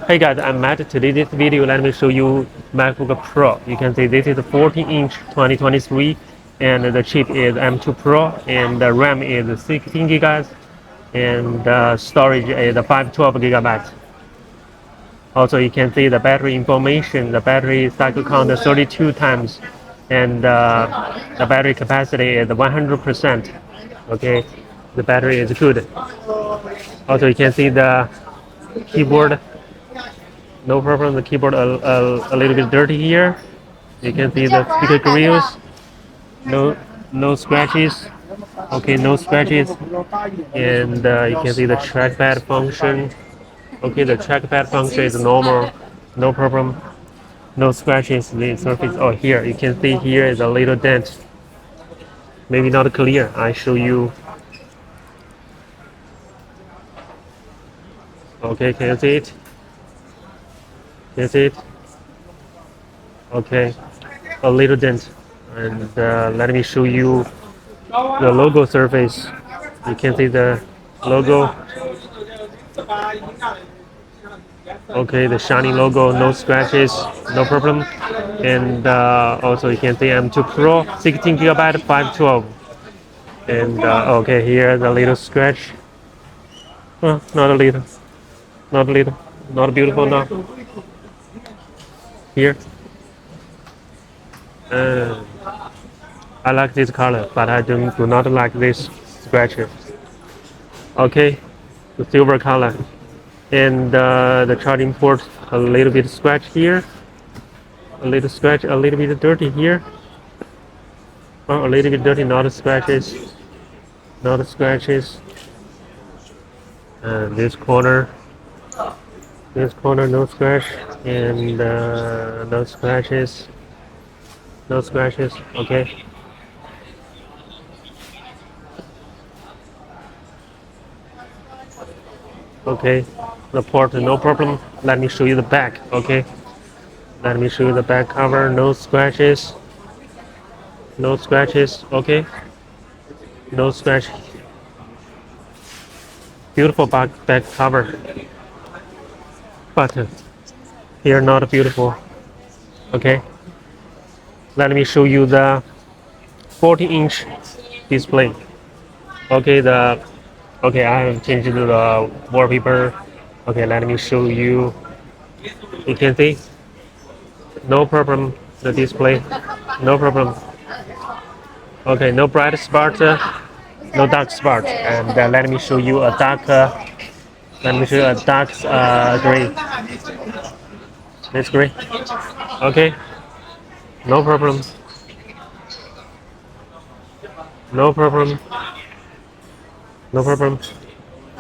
Hey guys, I'm Matt. Today this video let me show you MacBook Pro. You can see this is a 14-inch 2023 and the chip is M2 Pro and the RAM is 16 gigabytes and storage is 512 gigabytes. Also you can see the battery information, the battery cycle count is 32 times and the battery capacity is 100%. Okay, the battery is good. Also you can see the keyboard. No problem, the keyboard a little bit dirty here. You can see the speaker grills. No scratches. Okay, no scratches. And you can see the trackpad function. Okay, the trackpad function is normal. No problem. No scratches. The surface. Oh, here you can see here is a little dent. Maybe not clear. I show you. Okay, can you see it? Can you see it? Okay, a little dent. And let me show you the logo surface. You can see the logo. Okay, the shiny logo, no scratches, no problem. And also you can see M2 Pro, 16 gigabyte, 512. And okay, here the little scratch. Not a little, not a little, not beautiful now. Here. I like this color, but I do not like this scratches. Okay, the silver color. And the charging port, a little bit scratch here. A little scratch, a little bit dirty here. Oh, a little bit dirty, not scratches. Not scratches. And this corner, no scratch. And no scratches. No scratches, okay. Okay, the port, no problem. Let me show you the back, okay. Let me show you the back cover, no scratches. No scratches, okay. No scratch. Beautiful back cover. But here not beautiful, okay. Let me show you the 40-inch display. Okay, I have changed the wallpaper. Okay, let me show you. You can see, no problem. The display, no problem. Okay, no bright spot, no dark spot. And let me show you a dark. Let me show you a dark gray. This gray. Okay, no problem. No problem. No problem.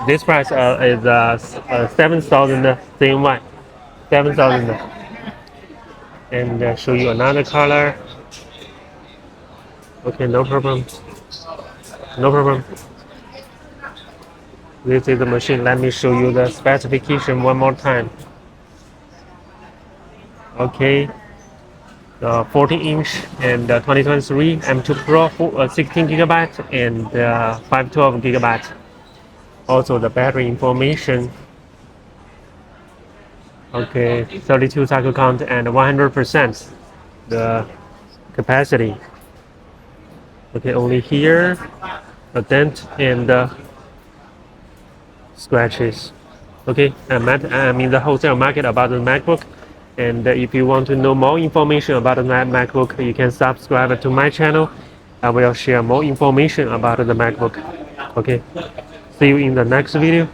This price is 7,000 CNY. 7,000. And show you another color. Okay, no problem. No problem. This is the machine. Let me show you the specification one more time. Okay. 14-inch and 2023 M2 Pro 16 gigabyte and 512 gigabyte. Also the battery information. Okay, 32 cycle count and 100% the capacity. Okay, only here a dent and scratches. Okay, I'm in the wholesale market about the MacBook. And if you want to know more information about the MacBook, you can subscribe to my channel. I will share more information about the MacBook. Okay, see you in the next video.